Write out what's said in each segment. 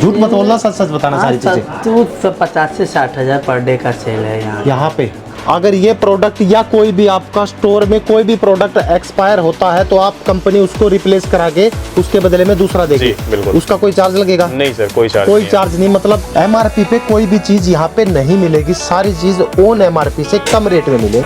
झूठ मत बोलना, सच सच बताना सारी चीजें। तो 50 से 60 हज़ार पर डे का सेल है यहाँ पे। अगर ये प्रोडक्ट या कोई भी आपका स्टोर में कोई भी प्रोडक्ट एक्सपायर होता है तो आप कंपनी उसको रिप्लेस करा के उसके बदले में दूसरा देगी। बिल्कुल। उसका कोई चार्ज लगेगा? नहीं सर, कोई चार्ज नहीं। मतलब MRP पे कोई भी चीज यहाँ पे नहीं मिलेगी, सारी चीज ऑन MRP से कम रेट में मिले।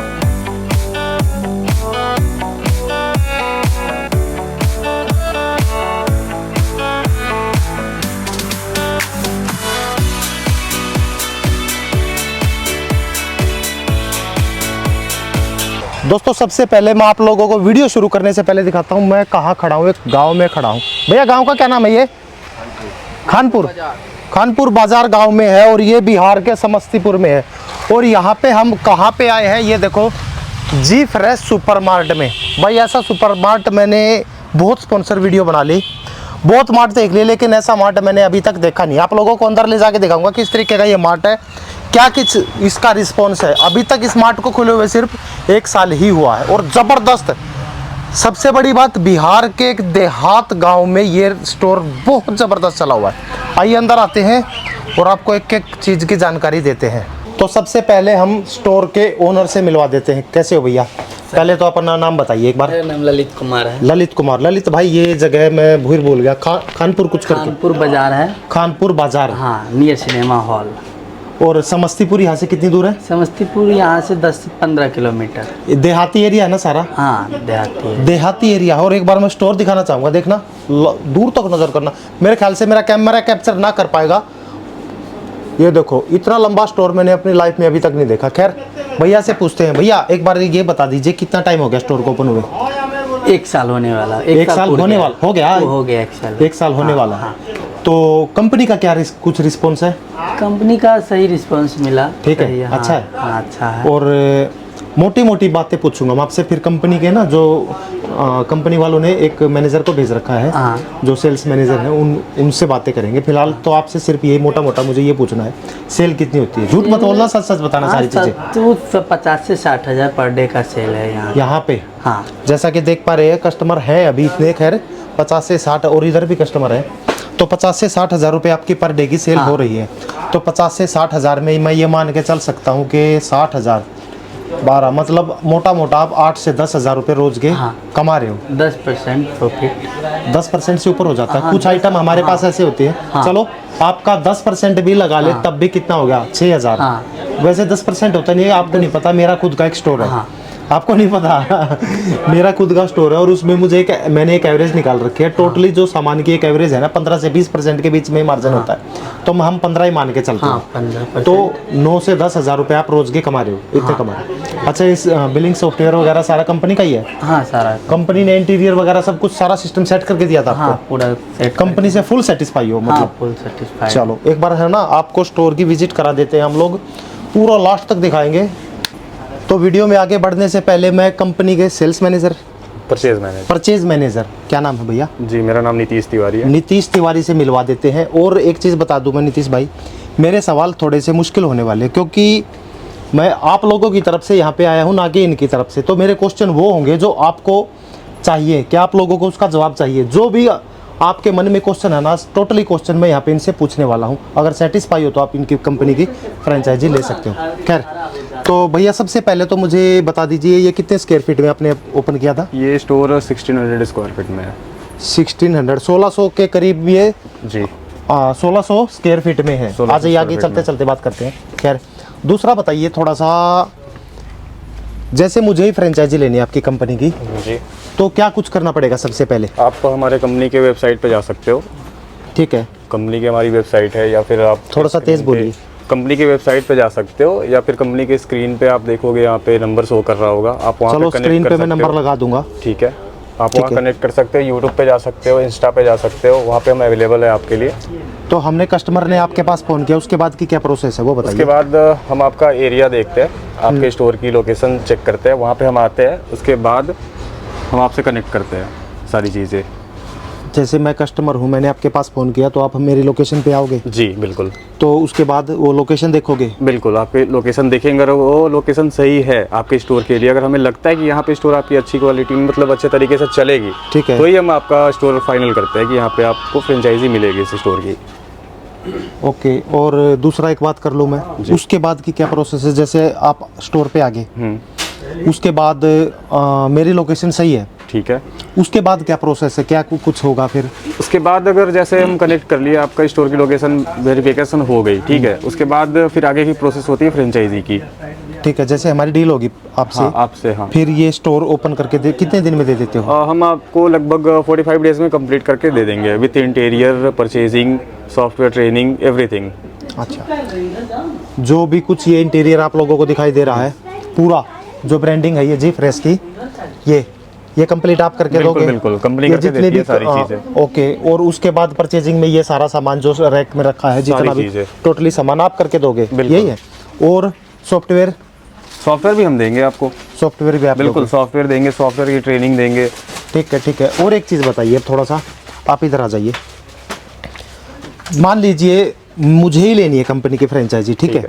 दोस्तों सबसे पहले मैं आप लोगों को वीडियो शुरू करने से पहले दिखाता हूँ मैं कहाँ खड़ा हूँ। एक गांव में खड़ा हूँ। भैया गांव का क्या नाम है? ये खानपुर बाजार गांव में है और ये बिहार के समस्तीपुर में है। और यहाँ पे हम कहाँ पे आए हैं ये देखो, जी फ्रेश सुपर मार्ट में। भाई ऐसा सुपर मार्ट मैंने बहुत स्पॉन्सर वीडियो बना ली, बहुत मार्ट देख लिए, लेकिन ऐसा मार्ट मैंने अभी तक देखा नहीं। आप लोगों को अंदर ले जाके दिखाऊंगा किस तरीके का ये मार्ट है, क्या किस इसका रिस्पॉन्स है। अभी तक इस मार्ट को खुले हुए सिर्फ 1 साल ही हुआ है और ज़बरदस्त। सबसे बड़ी बात, बिहार के एक देहात गांव में ये स्टोर बहुत ज़बरदस्त चला हुआ है। आइए अंदर आते हैं और आपको एक एक चीज़ की जानकारी देते हैं। तो सबसे पहले हम स्टोर के ओनर से मिलवा देते हैं। कैसे हो भैया? पहले तो अपना नाम बताइए एक बार। मेरा नाम ललित कुमार है। ललित भाई, ये जगह मैं भूल गया, खानपुर कुछ करके। खानपुर बाजार है। खानपुर बाजार, हाँ, नियर सिनेमा हॉल। और समस्तीपुर यहाँ से कितनी दूर है? समस्तीपुर यहाँ से 10 से 15 किलोमीटर। देहाती एरिया है ना सारा? हाँ, देहाती एरिया। और एक बार मैं स्टोर दिखाना चाहूँगा, देखना दूर तक नज़र करना। मेरे ख्याल से मेरा कैमरा कैप्चर ना कर पाएगा। ये देखो, इतना लंबा स्टोर मैंने अपनी लाइफ में अभी तक नहीं देखा। खैर भैया से पूछते हैं। भैया एक बार ये बता दीजिए कितना टाइम हो गया स्टोर को ओपन हुए? 1 साल होने वाला। 1 साल होने वाला हो गया 1 साल होने वाला। हाँ। तो कंपनी का क्या कुछ रिस्पॉन्स है? कंपनी का सही रिस्पॉन्स मिला। ठीक है, अच्छा है। हाँ, अच्छा है। और मोटी बातें पूछूंगा मैं आपसे। फिर कंपनी के ना जो कंपनी वालों ने एक मैनेजर को भेज रखा है, जो सेल्स मैनेजर है, उनसे बातें करेंगे। फिलहाल तो आपसे सिर्फ ये मोटा मुझे ये पूछना है, सेल कितनी होती है? झूठ मत बोलना, सच सच बताना सारी चीजें। तो 50 से 60 हज़ार पर डे का सेल है यहाँ पे। हाँ, जैसा कि देख पा रहे हैं कस्टमर है अभी इतने, खैर 50 से 60, और इधर भी कस्टमर है। तो 50 से 60 हज़ार रुपये आपकी पर डे की सेल हो रही है। तो 50 से 60 हज़ार में मैं ये मान के चल सकता हूँ कि 60 हज़ार 12, मतलब मोटा आप 8 से 10 हज़ार रुपये रोज के कमा रहे हो। 10% प्रॉफिट, 10% से ऊपर हो जाता है। कुछ आइटम हमारे पास ऐसे होते हैं, चलो आपका 10% भी लगा ले तब भी कितना हो गया? 6 हज़ार। वैसे 10% होता नहीं है, आपको नहीं पता। मेरा खुद का एक स्टोर है, आपको नहीं पता मेरा खुद का स्टोर है और उसमें मुझे मैंने एक एवरेज निकाल रखी है। टोटली जो सामान की एक एवरेज है ना, 15 से 20% के बीच में मार्जिन होता है। तो हम 15 ही मान के चलते हैं। तो 9 से 10 हज़ार रुपये आप रोज के कमा रहे हो, इतने कमा रहे हो। अच्छा, इस बिलिंग सॉफ्टवेयर वगैरह सारा कंपनी का ही है? हाँ, सारा कंपनी ने इंटीरियर वगैरह सब कुछ सारा सिस्टम सेट करके दिया था आपको? पूरा कंपनी से फुल सेटिस्फाई हो? मतलब फुल सेटिस्फाई। चलो एक बार है ना आपको स्टोर की विजिट करा देते हैं हम लोग, पूरा लास्ट तक दिखाएंगे। तो वीडियो में आगे बढ़ने से पहले मैं कंपनी के सेल्स मैनेजर, परचेज मैनेजर, क्या नाम है भैया? जी, मेरा नाम नीतीश तिवारी है। नीतीश तिवारी से मिलवा देते हैं। और एक चीज़ बता दूं मैं नीतीश भाई, मेरे सवाल थोड़े से मुश्किल होने वाले, क्योंकि मैं आप लोगों की तरफ से यहाँ पे आया हूँ, ना कि इनकी तरफ से। तो मेरे क्वेश्चन वो होंगे जो आपको चाहिए, क्या आप लोगों को उसका जवाब चाहिए। जो भी आपके मन में क्वेश्चन है ना, टोटली क्वेश्चन मैं यहाँ पे इनसे पूछने वाला हूँ। अगर सेटिस्फाई हो तो आप इनकी कंपनी की फ्रेंचाइजी ले सकते हो। खैर, तो भैया सबसे पहले तो मुझे बता दीजिए ये कितने स्क्वायर फीट में आपने ओपन किया था? ये स्टोर 1600 स्क्वायर फीट में है। 1600 के करीब ये जी, 1600 स्क्वायर फीट में है। आ जाइए आगे चलते बात करते हैं। खैर, दूसरा बताइए थोड़ा सा, जैसे मुझे ही फ्रेंचाइजी लेनी है आपकी कंपनी की जी, तो क्या कुछ करना पड़ेगा? सबसे पहले आप हमारे कंपनी के वेबसाइट पे जा सकते हो। ठीक है, कंपनी की हमारी वेबसाइट है, या फिर आप थोड़ा सा तेज बोलिए। कंपनी की वेबसाइट पे जा सकते हो, या फिर कंपनी के स्क्रीन पे आप देखोगे यहाँ पे नंबर शो कर रहा होगा, आप वहाँ चलो स्क्रीन पे मैं नंबर लगा दूंगा। ठीक है, आप वहाँ कनेक्ट कर सकते हो। यूट्यूब पे जा सकते हो, इंस्टा पे जा सकते हो, वहाँ पे हम अवेलेबल है आपके लिए। तो हमने कस्टमर ने आपके पास फ़ोन किया, उसके बाद की क्या प्रोसेस है वो बताइए। उसके बाद हम आपका एरिया देखते हैं, आपके स्टोर की लोकेशन चेक करते हैं, वहाँ पे हम आते हैं। उसके बाद हम आपसे कनेक्ट करते हैं सारी चीज़ें। जैसे मैं कस्टमर हूँ, मैंने आपके पास फ़ोन किया, तो आप मेरी लोकेशन पे आओगे? जी बिल्कुल। तो उसके बाद वो लोकेशन देखोगे? बिल्कुल, आपकी लोकेशन देखेंगे। अगर वो लोकेशन सही है आपके स्टोर के लिए, अगर हमें लगता है कि यहाँ पे स्टोर आपकी अच्छी क्वालिटी में, मतलब अच्छे तरीके से चलेगी, ठीक है, तो ही हम आपका स्टोर फाइनल करते हैं कि यहाँ पे आपको फ्रेंचाइजी मिलेगी इस स्टोर की। ओके, और दूसरा एक बात कर लूँ मैं, उसके बाद की क्या प्रोसेस है? जैसे आप स्टोर पे आ गए, उसके बाद मेरी लोकेशन सही है, ठीक है। उसके बाद क्या प्रोसेस है, क्या कुछ होगा फिर? उसके बाद अगर जैसे हम कनेक्ट कर लिया, आपका स्टोर की लोकेशन वेरिफिकेशन हो गई, ठीक है, उसके बाद फिर आगे की प्रोसेस होती है फ्रेंचाइजी की। ठीक है, जैसे हमारी डील होगी आपसे, हाँ, आपसे, हाँ। फिर ये स्टोर ओपन करके कितने दिन में दे देते हो? हम आपको लगभग 45 डेज में कंप्लीट करके दे देंगे, with interior, purchasing, software training, everything. अच्छा, जो भी कुछ ये इंटीरियर आप लोगों को दिखाई दे रहा है, पूरा जो ब्रांडिंग है ये जी फ्रेश की, ये कंप्लीट आप करके दोगे? बिल्कुल, कंपनी करके देती है सारी चीजें। ओके, और उसके बाद परचेजिंग में ये सारा सामान जो रैक में रखा है, जितना भी टोटली सामान आप करके दोगे, यही है? और सॉफ्टवेयर भी हम देंगे आपको। सॉफ्टवेयर भी आप? बिल्कुल, सॉफ्टवेयर देंगे, सॉफ्टवेयर की ट्रेनिंग देंगे। ठीक है, ठीक है। और एक चीज़ बताइए, थोड़ा सा आप इधर आ जाइए। मान लीजिए मुझे ही लेनी है कंपनी की फ्रेंचाइजी, ठीक है?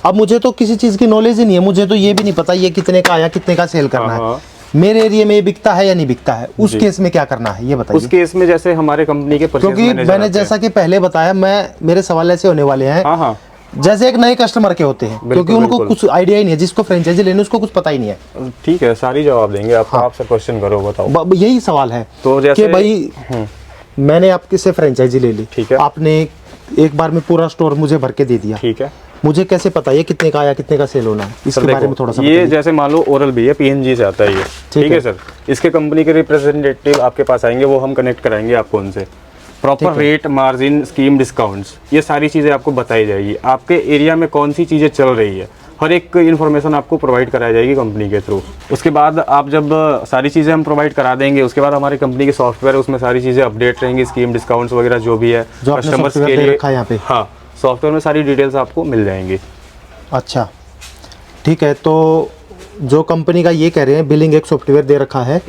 अब मुझे तो किसी चीज़ की नॉलेज ही नहीं है, मुझे तो ये भी नहीं पता ये कितने का आया, कितने का सेल करना है, मेरे एरिया में ये बिकता है या नहीं बिकता है, उस केस में क्या करना है ये बताइए। उस केस में जैसे हमारे कंपनी के परचेज मैनेजर, क्योंकि मैंने जैसा कि पहले बताया, मेरे सवाल ऐसे होने वाले हैं, जैसे एक नए कस्टमर के होते हैं, क्योंकि उनको कुछ आइडिया ही नहीं है, जिसको फ्रेंचाइजी लेनी उसको कुछ पता ही नहीं है। ठीक है, सारी जवाब देंगे आपको। आपसे क्वेश्चन करो, बताओ। यही सवाल है तो जैसे कि भाई मैंने आपके से फ्रेंचाइजी ले ली, ठीक है, आपने एक बार में पूरा स्टोर मुझे भर के दे दिया, ठीक है, मुझे कैसे पता है कितने का आया, कितने का सेल होना है, इसके बारे में थोड़ा सा ये जैसे मान लो ओरल भी है, पीएनजी से आता है ये, ठीक है सर। इसके कंपनी के रिप्रेजेंटेटिव आपके पास आएंगे, वो हम कनेक्ट कराएंगे आपको उनसे। Proper rate, margin, scheme, discounts, ये सारी चीज़ें आपको बताई जाएगी। आपके एरिया में कौन सी चीज़ें चल रही है, हर एक इन्फॉर्मेशन आपको प्रोवाइड कराई जाएगी कंपनी के थ्रू। उसके बाद आप जब सारी चीज़ें हम प्रोवाइड करा देंगे, उसके बाद हमारी कंपनी के सॉफ्टवेयर, उसमें सारी चीज़ें अपडेट रहेंगी, स्कीम, डिस्काउंट्स वगैरह जो भी है कस्टमर्स के लिए रखा है यहाँ पे। हाँ, सॉफ्टवेयर में सारी डिटेल्स आपको मिल जाएंगी। अच्छा, ठीक है। तो जो कंपनी का ये कह रहे हैं बिलिंग एक सॉफ्टवेयर दे रखा है,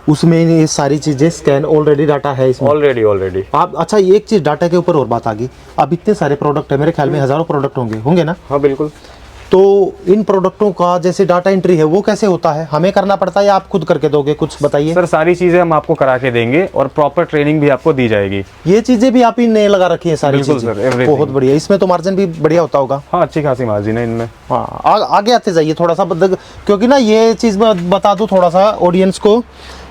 उसमें ये सारी चीजें स्कैन ऑलरेडी डाटा है इसमें? ऑलरेडी आप। अच्छा, एक चीज डाटा के ऊपर और बात आ गई, अब इतने सारे प्रोडक्ट है, मेरे ख्याल में हजारों प्रोडक्ट होंगे ना? हाँ बिल्कुल। तो इन प्रोडक्टों का जैसे डाटा एंट्री है वो कैसे होता है, हमें करना पड़ता है या आप खुद करके दोगे, कुछ बताइए। सर सारी चीजें हम आपको करा के देंगे और प्रॉपर ट्रेनिंग भी आपको दी जाएगी। ये चीजें भी आप ही ने लगा रखी है सारी चीजें? बहुत बढ़िया। इसमें तो मार्जिन भी बढ़िया होता होगा? हाँ, अच्छी खासी मार्जिन है इनमें। हाँ, आगे आते जाइए थोड़ा सा, क्योंकि ना ये चीज मैं बता दूं थोड़ा सा ऑडियंस को,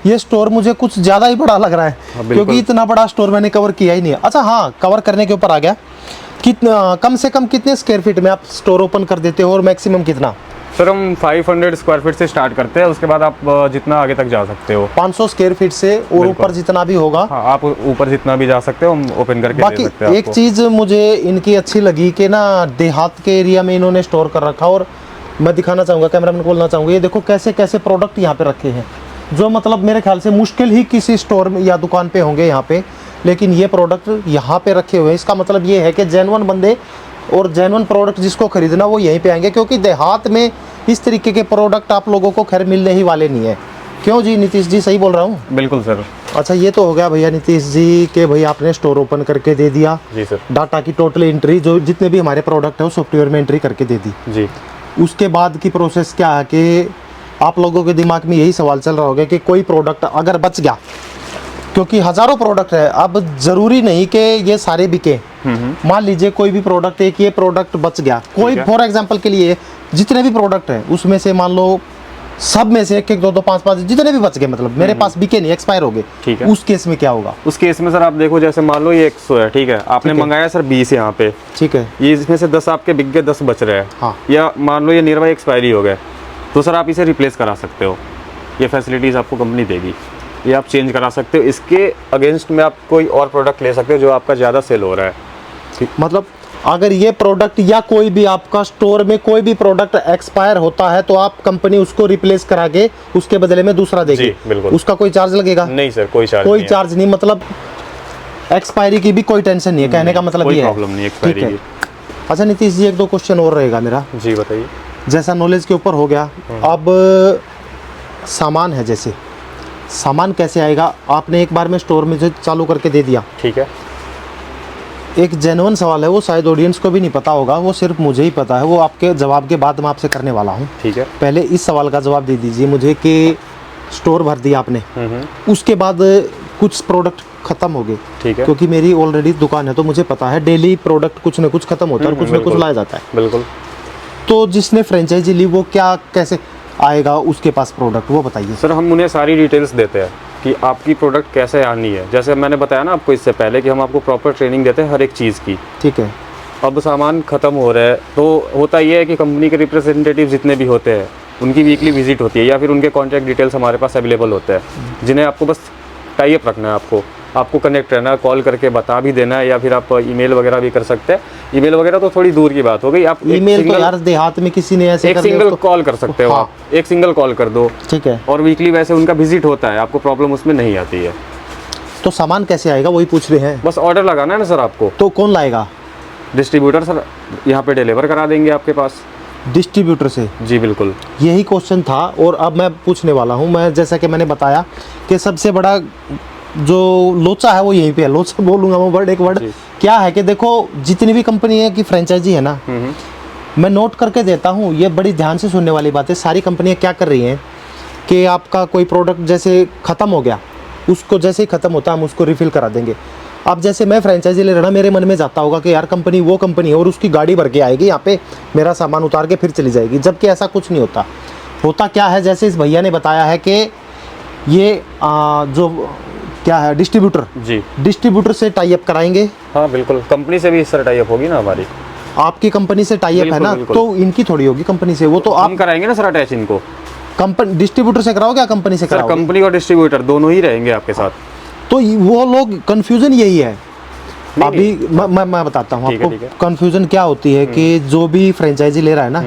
ये स्टोर मुझे कुछ ज्यादा ही बड़ा लग रहा है, क्योंकि इतना बड़ा स्टोर मैंने कवर किया ही नहीं है। अच्छा हाँ, कवर करने के ऊपर आ गया, कितना कम से कम कितने स्क्वायर फीट में आप स्टोर ओपन कर देते हो और मैक्सिमम कितना? सर हम 500 स्क्वायर फीट से स्टार्ट करते हैं, उसके बाद आप जितना आगे तक जा सकते हो। 500 स्क्वायर फीट से और ऊपर जितना भी होगा? हाँ, आप ऊपर जितना भी जा सकते हो हम ओपन करके बाकी दे सकते हैं। एक चीज़ मुझे इनकी अच्छी लगी कि ना देहात के एरिया में इन्होंने स्टोर कर रखा, और मैं दिखाना चाहूँगा, कैमरामैन को बोलना चाहूँगा, ये देखो कैसे कैसे प्रोडक्ट यहाँ पे रखे हैं, जो मतलब मेरे ख्याल से मुश्किल ही किसी स्टोर में या दुकान पे होंगे यहाँ पे, लेकिन ये प्रोडक्ट यहाँ पे रखे हुए हैं। इसका मतलब ये है कि जेन्युइन बंदे और जेन्युइन प्रोडक्ट जिसको खरीदना वो यहीं पे आएंगे, क्योंकि देहात में इस तरीके के प्रोडक्ट आप लोगों को खैर मिलने ही वाले नहीं है। क्यों जी नीतीश जी, सही बोल रहा हूँ? बिल्कुल सर। अच्छा, ये तो हो गया भैया नीतीश जी के भाई आपने स्टोर ओपन करके दे दिया जी सर। डाटा की टोटल एंट्री, जो जितने भी हमारे प्रोडक्ट है वो सॉफ्टवेयर में एंट्री करके दे दी जी। उसके बाद की प्रोसेस क्या है कि आप लोगों के दिमाग में यही सवाल चल रहा होगा कि कोई प्रोडक्ट अगर बच गया, क्योंकि हजारों प्रोडक्ट है, अब जरूरी नहीं कि ये सारे बिके। मान लीजिए कोई भी प्रोडक्ट, एक ये प्रोडक्ट बच गया, कोई फॉर एग्जांपल के लिए जितने भी प्रोडक्ट हैं उसमें से मान लो सब में से एक एक दो दो पांच पांच जितने भी बच गए, मतलब मेरे पास बिके नहीं, एक्सपायर हो गए, ठीक है, उस केस में क्या होगा? उस केस में सर आप देखो, जैसे मान लो ये 100 है, ठीक है, आपने मंगाया सर 20 यहाँ पे, ठीक है, ये इसमें से 10 आपके बिक गए, 10 बच रहे हैं, हाँ, या मान लो ये नियर बाई एक्सपायरी हो गए, तो सर आप इसे रिप्लेस करा सकते हो। ये फैसिलिटीज़ आपको कंपनी देगी, ये आप चेंज करा सकते हो। इसके अगेंस्ट में आप कोई और प्रोडक्ट ले सकते हो जो आपका ज़्यादा सेल हो रहा है। मतलब अगर ये प्रोडक्ट या कोई भी आपका स्टोर में कोई भी प्रोडक्ट एक्सपायर होता है तो आप कंपनी उसको रिप्लेस करा के उसके बदले में दूसरा देगी? बिल्कुल। उसका कोई चार्ज लगेगा? नहीं सर, कोई चार्ज नहीं। मतलब एक्सपायरी की भी कोई टेंशन नहीं है, कहने का मतलब ये है। प्रॉब्लम नहीं एक्सपायरी की। अच्छा नीतीश जी, एक दो क्वेश्चन और रहेगा मेरा। जी बताइए। जैसा नॉलेज के ऊपर हो गया, अब सामान है, जैसे सामान कैसे आएगा? आपने एक बार में स्टोर में जो चालू करके दे दिया, ठीक है, एक जेन्युइन सवाल है, वो शायद ऑडियंस को भी नहीं पता होगा, वो सिर्फ मुझे ही पता है, वो आपके जवाब के बाद मैं आपसे करने वाला हूँ। ठीक है, पहले इस सवाल का जवाब दे दीजिए मुझे कि स्टोर भर दिया आपने, उसके बाद कुछ प्रोडक्ट खत्म हो गए। ठीक है। क्योंकि मेरी ऑलरेडी दुकान है तो मुझे पता है डेली प्रोडक्ट कुछ ना कुछ खत्म होता है और कुछ ना कुछ लाया जाता है। बिल्कुल। तो जिसने फ्रेंचाइजी ली वो क्या कैसे आएगा उसके पास प्रोडक्ट, वो बताइए। सर हम उन्हें सारी डिटेल्स देते हैं कि आपकी प्रोडक्ट कैसे आनी है। जैसे मैंने बताया ना आपको इससे पहले कि हम आपको प्रॉपर ट्रेनिंग देते हैं हर एक चीज़ की। ठीक है। अब सामान ख़त्म हो रहा है तो होता ये है कि कंपनी के रिप्रेजेंटेटिव जितने भी होते हैं उनकी वीकली विजिट होती है या फिर उनके कॉन्टैक्ट डिटेल्स हमारे पास अवेलेबल होते हैं, जिन्हें आपको बस टाई अप रखना है। आपको कनेक्ट रहना है, कॉल करके बता भी देना है या फिर आप ईमेल वगैरह भी कर सकते हैं। ईमेल वगैरह तो थोड़ी दूर की बात हो गई। आप ईमेल तो यार देहात में किसी ने ऐसे एक सिंगल कॉल कर सकते हो। आप एक सिंगल कॉल कर दो। ठीक है। और वीकली वैसे उनका विजिट होता है, आपको प्रॉब्लम उसमें नहीं आती है। तो सामान कैसे आएगा वही पूछ रहे हैं। बस ऑर्डर लगाना है ना सर आपको। तो कौन लाएगा? डिस्ट्रीब्यूटर सर यहाँ पे डिलीवर करा देंगे आपके पास। डिस्ट्रीब्यूटर से? जी बिल्कुल। यही क्वेश्चन था और अब मैं पूछने वाला हूँ। मैं जैसा कि मैंने बताया कि सबसे बड़ा जो लोचा है वो यहीं पे है। लोचा बोलूँगा मैं वर्ड, एक वर्ड क्या है कि देखो जितनी भी कंपनी है की फ्रेंचाइजी है ना, मैं नोट करके देता हूँ, ये बड़ी ध्यान से सुनने वाली बात है। सारी कंपनियाँ क्या कर रही हैं कि आपका कोई प्रोडक्ट जैसे ख़त्म हो गया, उसको जैसे ही ख़त्म होता है हम उसको रिफ़िल करा देंगे। अब जैसे मैं फ्रेंचाइजी ले रहा, मेरे मन में जाता होगा कि यार कंपनी वो कंपनी है और उसकी गाड़ी भर के आएगी यहाँ पे, मेरा सामान उतार के फिर चली जाएगी, जबकि ऐसा कुछ नहीं होता। होता क्या है, जैसे इस भैया ने बताया है कि ये जो क्या है डिस्ट्रीब्यूटर, जी डिस्ट्रीब्यूटर से टाई अप कराएंगे। हाँ बिल्कुल, कंपनी से भी इस तरह टाई अप होगी ना हमारी। आपकी कंपनी से टाई अप है ना, तो इनकी थोड़ी होगी कंपनी से, वो तो आप कराएंगे ना सर अटैच इनको। कंपनी डिस्ट्रीब्यूटर से कराओगे या कंपनी से कराओगे? कंपनी और डिस्ट्रीब्यूटर दोनों ही रहेंगे आपके साथ। तो वो लोग कंफ्यूजन यही है। अभी मैं बताता हूँ आपको कंफ्यूजन क्या होती है कि जो भी फ्रेंचाइजी ले रहा है ना,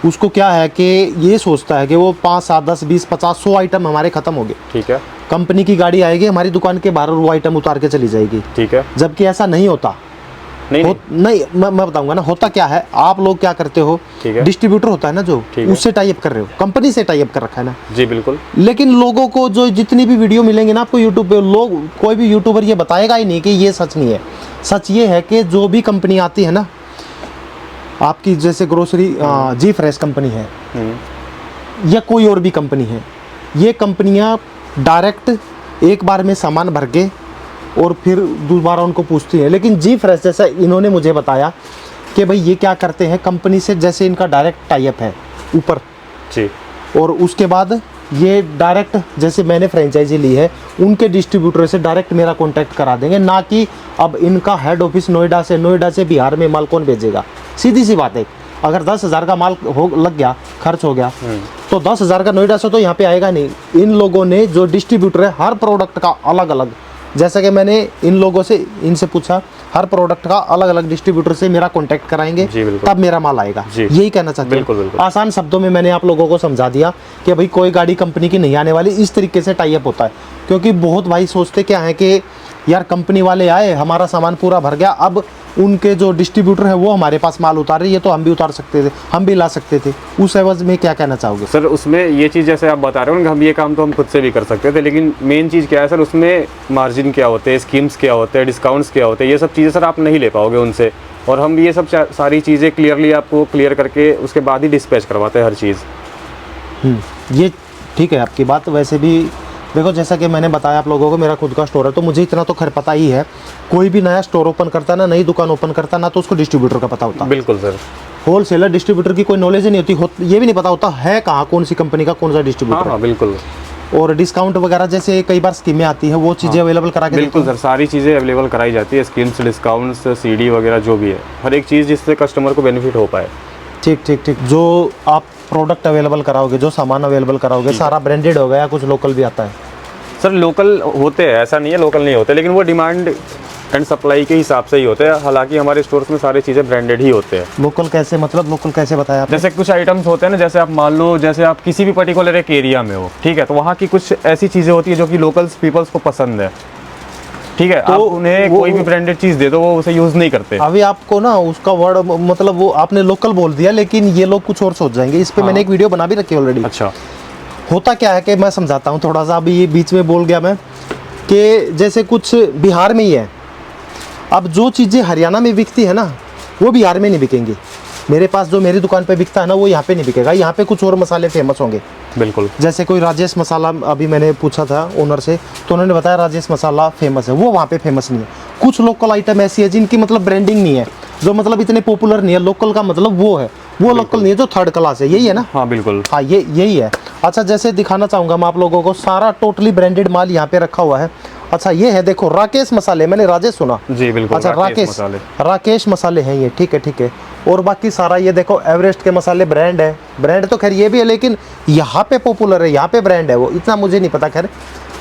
उसको क्या है कि ये सोचता है कि वो 5, 7, 10, 20, 50, 100 आइटम हमारे खत्म हो गए। ठीक है। कंपनी की गाड़ी आएगी हमारी दुकान के बाहर और वो आइटम उतार के चली जाएगी। ठीक है। जबकि ऐसा नहीं होता। नहीं मैं बताऊंगा ना, होता क्या है, आप लोग क्या करते हो, डिस्ट्रीब्यूटर होता है ना जो, उससे टाई अप कर रहे हो, कंपनी से टाई अप कर रखा है ना। जी बिल्कुल। लेकिन लोगों को जो जितनी भी वीडियो मिलेंगे ना आपको यूट्यूब पे, लोग कोई भी यूट्यूबर ये बताएगा ही नहीं कि ये सच नहीं है। सच ये है कि जो भी कंपनी आती है ना आपकी, जैसे ग्रोसरी जी फ्रेश कंपनी है या कोई और भी कंपनी है, ये कंपनियां डायरेक्ट एक बार में सामान भर के और फिर दोबारा उनको पूछती है। लेकिन जी फ्रेश जैसा इन्होंने मुझे बताया कि भाई ये क्या करते हैं, कंपनी से जैसे इनका डायरेक्ट टाई अप है ऊपर जी, और उसके बाद ये डायरेक्ट जैसे मैंने फ्रेंचाइजी ली है उनके डिस्ट्रीब्यूटर से डायरेक्ट मेरा कांटेक्ट करा देंगे, ना कि अब इनका हेड ऑफिस नोएडा से बिहार में माल कौन भेजेगा। सीधी सी बात है, अगर 10,000 का माल लग गया, खर्च हो गया, तो 10,000 का नोएडा से तो यहाँ पे आएगा नहीं। इन लोगों ने जो डिस्ट्रीब्यूटर है हर प्रोडक्ट का अलग अलग, जैसा कि मैंने इन लोगों से इनसे पूछा, हर प्रोडक्ट का अलग अलग डिस्ट्रीब्यूटर से मेरा कांटेक्ट कराएंगे, तब मेरा माल आएगा। यही कहना चाहते हैं। आसान शब्दों में मैंने आप लोगों को समझा दिया कि भाई कोई गाड़ी कंपनी की नहीं आने वाली, इस तरीके से टाई अप होता है। क्योंकि बहुत भाई सोचते क्या है कि यार कंपनी वाले आए, हमारा सामान पूरा भर गया, अब उनके जो डिस्ट्रीब्यूटर है वो हमारे पास माल उतार रही है, तो हम भी उतार सकते थे, हम भी ला सकते थे। उस एवज में क्या कहना चाहोगे? सर उसमें ये चीज़ जैसे आप बता रहे हो कि हम ये काम तो हम खुद से भी कर सकते थे, लेकिन मेन चीज़ क्या है सर, उसमें मार्जिन क्या होते हैं, स्कीम्स क्या होते हैं, डिस्काउंट्स क्या होते हैं, ये सब चीज़ें सर आप नहीं ले पाओगे उनसे। और हम ये सब सारी चीज़ें क्लियरली आपको क्लियर करके उसके बाद ही डिस्पैच करवाते हैं हर चीज़। ये ठीक है आपकी बात। वैसे भी देखो, जैसा कि मैंने बताया आप लोगों को, मेरा खुद का स्टोर है, तो मुझे इतना तो खैर पता ही है। कोई भी नया स्टोर ओपन करता है ना, नई दुकान ओपन करता ना, तो उसको डिस्ट्रीब्यूटर का पता होता है। बिल्कुल सर। होलसेलर डिस्ट्रीब्यूटर की कोई नॉलेज ही नहीं होती, ये भी नहीं पता होता है कहाँ कौन सी कंपनी का कौन सा डिस्ट्रीब्यूटर। हाँ बिल्कुल। और डिस्काउंट वगैरह जैसे कई बार स्कीमें आती है, वो चीज़ें अवेलेबल करा के? बिल्कुल सर, सारी चीज़ें अवेलेबल कराई जाती है, स्कीम्स, डिस्काउंट्स, सीडी वगैरह जो भी है, हर एक चीज़ जिससे कस्टमर को बेनिफिट हो पाए। ठीक। जो आप प्रोडक्ट अवेलेबल कराओगे, जो सामान अवेलेबल कराओगे, सारा ब्रांडेड होगा या कुछ लोकल भी आता है? सर लोकल होते हैं, ऐसा नहीं है लोकल नहीं होते, लेकिन वो डिमांड एंड सप्लाई के हिसाब से ही होते हैं। हालांकि हमारे स्टोर्स में सारी चीज़ें ब्रांडेड ही होते हैं। लोकल कैसे, मतलब लोकल कैसे बताया आपने? जैसे कुछ आइटम्स होते हैं ना, जैसे आप मान लो, जैसे आप किसी भी पर्टिकुलर एक एरिया में हो, ठीक है, तो वहाँ की कुछ ऐसी चीज़ें होती है जो कि लोकल्स पीपल्स को पसंद है, ठीक है, तो आप उन्हें कोई भी ब्रांडेड चीज़ दे दो, वो उसे यूज़ नहीं करते। अभी आपको ना उसका वर्ड मतलब वो आपने लोकल बोल दिया, लेकिन ये लोग कुछ और सोच जाएंगे। इस पे मैंने एक वीडियो बना भी रखी है ऑलरेडी। अच्छा। होता क्या है कि मैं समझाता हूँ थोड़ा सा, अभी ये बीच में बोल गया मैं, कि जैसे कुछ बिहार में ही है, अब जो चीज़ें हरियाणा में बिकती है ना, वो बिहार में नहीं बिकेंगी। मेरे पास जो मेरी दुकान पे बिकता है ना वो यहाँ पे नहीं बिकेगा। यहाँ पे कुछ और मसाले फेमस होंगे, बिल्कुल। जैसे कोई राजेश मसाला, अभी मैंने पूछा था ओनर से तो उन्होंने बताया राजेश मसाला फेमस है, वो वहाँ पे फेमस नहीं है। कुछ लोकल आइटम ऐसी है जिनकी मतलब ब्रांडिंग नहीं है, जो मतलब इतने पॉपुलर नहीं है। लोकल का मतलब वो है, वो लोकल नहीं है जो थर्ड क्लास है, यही है ना। हाँ बिल्कुल, हाँ ये यही है। अच्छा जैसे दिखाना चाहूँगा मैं आप लोगों को, सारा टोटली ब्रांडेड माल यहाँ पे रखा हुआ है। अच्छा ये है देखो राकेश मसाले, मैंने राजेश सुना जी बिल्कुल। अच्छा राकेश मसाले हैं ये, ठीक है ठीक है। और बाकी सारा ये देखो एवरेस्ट के मसाले ब्रांड है, ब्रांड तो खैर ये भी है लेकिन यहाँ पे पॉपुलर है, यहाँ पे ब्रांड है वो, इतना मुझे नहीं पता। खैर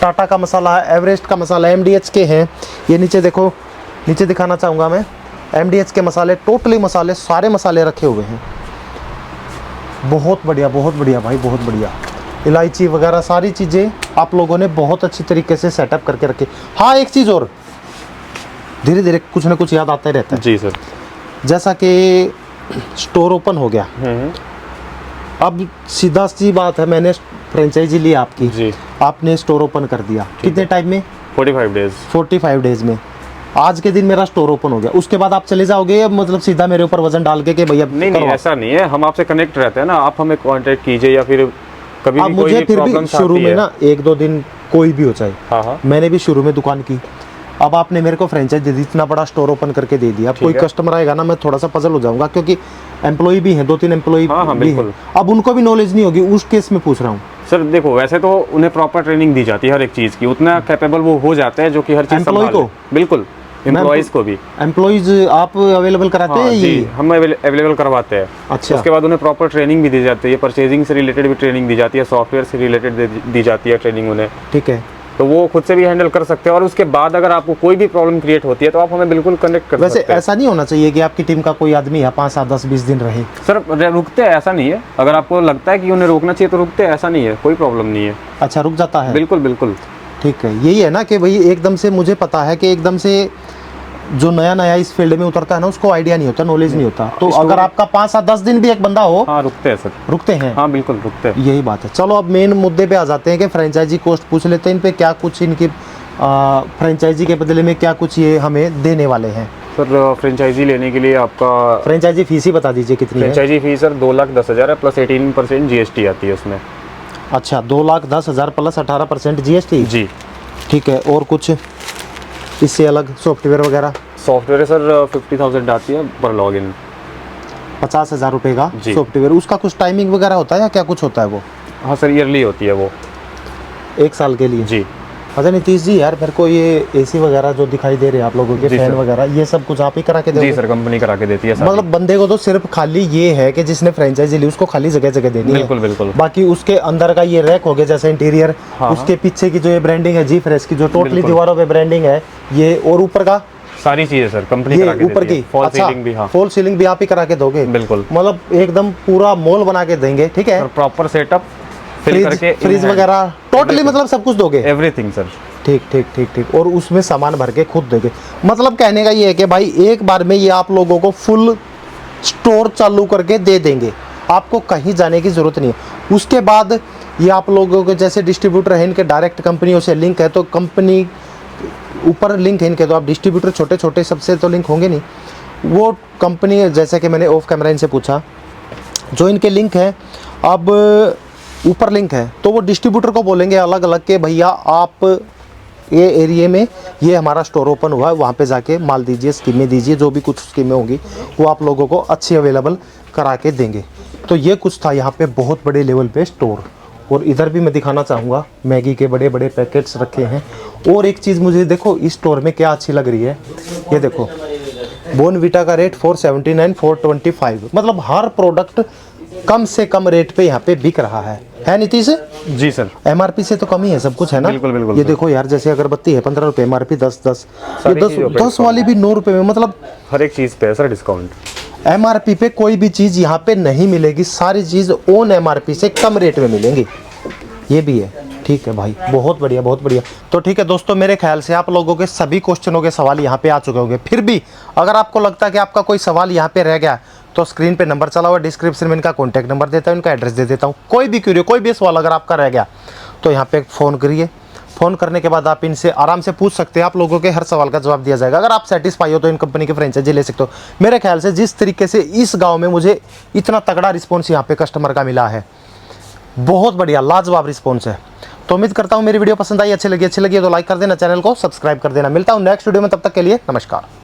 टाटा का मसाला है, एवरेस्ट का मसाला, MDH के हैं ये। नीचे देखो, नीचे दिखाना चाहूँगा मैं, MDH के मसाले, टोटली मसाले, सारे मसाले रखे हुए हैं। बहुत बढ़िया भाई, बहुत बढ़िया। इलायची वगैरह सारी चीज़ें आप लोगों ने बहुत अच्छी तरीके से सेटअप करके रखी। हाँ एक चीज़ और, धीरे धीरे कुछ ना कुछ याद आता ही रहता है जी सर। जैसा कि स्टोर ओपन हो गया, अब सीधा सी बात है, मैंने फ्रेंचाइजी ली आपकी जी, आपने स्टोर ओपन कर दिया, कितने टाइम में? 45 डेज। 45 डेज में आज के दिन मेरा स्टोर ओपन हो गया, उसके बाद आप चले जाओगे या मतलब सीधा मेरे ऊपर वजन डाल के भैया? नहीं नहीं, ऐसा नहीं है, हम आपसे कनेक्ट रहते हैं ना, आप हमें कांटेक्ट कीजिए या फिर कभी अब भी मुझे कोई फिर भी प्रॉब्लम शुरू में ना 1-2 दिन कोई भी हो चाहे, हाँ मैंने भी शुरू में दुकान की, अब आपने मेरे को फ्रेंचाइज दे दी, इतना बड़ा स्टोर ओपन करके दे दिया, अब कोई कस्टमर आएगा ना मैं थोड़ा सा पजल हो जाऊंगा, क्योंकि एम्प्लॉय भी हैं, 2-3 एम्प्लॉय भी हैं, अब उनको भी नॉलेज नहीं होगी, उस केस में पूछ रहा हूँ। सर देखो, वैसे तो उन्हें प्रॉपर ट्रेनिंग दी जाती है हर एक चीज़ की, उतना कैपेबल वो हो जाते हैं जो कि हर चीज़ एम्प्लॉय को, बिल्कुल, एम्प्लॉइज को भी। एम्प्लॉइज आप अवेलेबल कराते हैं? जी हम अवेलेबल करवाते हैं। अच्छा, उसके बाद उन्हें प्रॉपर ट्रेनिंग भी दी जाती है, परचेजिंग से रिलेटेड भी ट्रेनिंग दी जाती है, सॉफ्टवेयर से रिलेटेड दी जाती है ट्रेनिंग उन्हें, ठीक है, तो वो खुद से भी हैंडल कर सकते हैं। और उसके बाद अगर आपको कोई भी प्रॉब्लम क्रिएट होती है तो आप हमें बिल्कुल कनेक्ट कर सकते हैं। वैसे ऐसा नहीं होना चाहिए कि आपकी टीम का कोई आदमी है 5, 7, 10, 20 दिन रहे? सर रुकते हैं, ऐसा नहीं है, अगर आपको लगता है कि उन्हें रोकना चाहिए तो रुकते हैं, ऐसा नहीं है, कोई प्रॉब्लम नहीं है। अच्छा रुक जाता है? बिल्कुल बिल्कुल, ठीक है। यही है ना कि भाई एकदम से, मुझे पता है कि एकदम से जो नया इस फील्ड में उतरता है ना उसको आइडिया नहीं होता, नॉलेज नहीं होता, तो अगर आपका 5 या 10 दिन भी एक बंदा हो, हाँ रुकते हैं सर, रुकते हैं, हाँ बिल्कुल रुकते हैं। यही बात है। चलो अब मेन मुद्दे पे आ जाते हैं कि फ्रेंचाइजी कॉस्ट पूछ लेते हैं, इन पे क्या कुछ इनकी फ्रेंचाइजी के बदले में क्या कुछ ये हमें देने वाले हैं? सर फ्रेंचाइजी लेने के लिए आपका फ्रेंचाइजी फीस ही बता दीजिए कितनी है? फ्रेंचाइजी फीस सर 2,10,000 है, प्लस 18% GST आती है उसमें। अच्छा 2,10,000 प्लस 18% GST जी, ठीक है। और कुछ इससे अलग सॉफ्टवेयर वगैरह? सॉफ्टवेयर सर 50,000 आती है पर लॉगिन। 50,000 रुपये का जी। सॉफ्टवेयर, उसका कुछ टाइमिंग वगैरह होता है या क्या कुछ होता है वो? हाँ सर ईयरली होती है वो, 1 साल के लिए जी। अच्छा नीतीश जी यार, मेरे को ये AC वगैरह जो दिखाई दे रहे हैं आप लोगों के, फैन वगैरह, ये सब कुछ आप ही करा के दोगे? जी सर, कंपनी करा के देती है सारी। मतलब बंदे को तो सिर्फ खाली ये है कि जिसने फ्रेंचाइजी ली उसको खाली जगह जगह देनी है, बिल्कुल बिल्कुल। बाकी उसके अंदर का ये रैक हो गया जैसे इंटीरियर, उसके पीछे की जो ये ब्रांडिंग है जी फ्रेश की, जो टोटली दीवारों पे ब्रांडिंग है ये, और ऊपर का सारी चीजें सर कंपनी करा के ऊपर देती है। की फॉल सीलिंग भी, हाँ फॉल सीलिंग भी आप ही करा के दोगे? बिल्कुल, मतलब एकदम पूरा मॉल बना के देंगे, ठीक है, प्रॉपर सेटअप फिल करके, फ्रिज वगैरह टोटली मतलब सब कुछ दोगे? एवरीथिंग सर, ठीक ठीक ठीक ठीक। और उसमें सामान भर के खुद देंगे, मतलब कहने का ये है कि भाई एक बार में ये आप लोगों को फुल स्टोर चालू करके दे देंगे, आपको कहीं जाने की ज़रूरत नहीं है। उसके बाद ये आप लोगों के जैसे डिस्ट्रीब्यूटर है, इनके डायरेक्ट कंपनियों से लिंक है, तो कंपनी ऊपर लिंक है इनके, तो आप डिस्ट्रीब्यूटर छोटे छोटे सबसे तो लिंक होंगे नहीं, वो कंपनी जैसे कि मैंने ऑफ कैमरा इनसे पूछा, जो इनके लिंक है अब ऊपर लिंक है, तो वो डिस्ट्रीब्यूटर को बोलेंगे अलग अलग के भैया आप ये एरिया में ये हमारा स्टोर ओपन हुआ है, वहाँ पे जाके माल दीजिए, स्कीमें दीजिए, जो भी कुछ स्कीमें होंगी वो आप लोगों को अच्छी अवेलेबल करा के देंगे। तो ये कुछ था यहाँ पे बहुत बड़े लेवल पे स्टोर। और इधर भी मैं दिखाना चाहूँगा, मैगी के बड़े बड़े पैकेट्स रखे हैं। और एक चीज़ मुझे देखो इस स्टोर में क्या अच्छी लग रही है, ये देखो बोर्नवीटा का रेट 479, 425, मतलब हर प्रोडक्ट कम से कम रेट पे यहाँ पे बिक रहा है नीतीश? जी सर, MRP से तो कम ही है सब कुछ, है ना? बिल्कुल बिल्कुल। ये देखो यार, जैसे अगरबत्ती है 15 रुपये, MRP 10, ये 10 वाली भी 9 रुपये में, मतलब हर एक चीज़ पे है सर डिस्काउंट। MRP पे कोई भी चीज़ यहाँ पे नहीं मिलेगी, सारी चीज़ ऑन MRP से कम रेट में मिलेंगी, ये भी है। ठीक है भाई, बहुत बढ़िया बहुत बढ़िया। तो ठीक है दोस्तों, मेरे ख्याल से आप लोगों के सभी क्वेश्चनों के सवाल यहाँ पे आ चुके होंगे। फिर भी अगर आपको लगता है कि आपका कोई सवाल यहाँ पे रह गया, तो स्क्रीन पे नंबर चला हुआ, डिस्क्रिप्शन में इनका कॉन्टैक्ट नंबर देता हूँ, इनका एड्रेस दे देता हूँ। कोई भी क्यूरी, कोई भी सवाल अगर आपका रह गया तो यहाँ पे फ़ोन करिए, फ़ोन करने के बाद आप इनसे आराम से पूछ सकते हैं, आप लोगों के हर सवाल का जवाब दिया जाएगा। अगर आप सेटिस्फाई हो तो इन कंपनी के फ्रेंचाइजी ले सकते हो। मेरे ख्याल से जिस तरीके से इस गांव में मुझे इतना तगड़ा रिस्पॉन्स यहाँ पे कस्टमर का मिला है, बहुत बढ़िया लाजवाब रिस्पॉन्स है। तो उम्मीद करता हूँ मेरी वीडियो पसंद आई, अच्छी लगी तो लाइक कर देना, चैनल को सब्सक्राइब कर देना। मिलता हूँ नेक्स्ट वीडियो में, तब तक के लिए नमस्कार।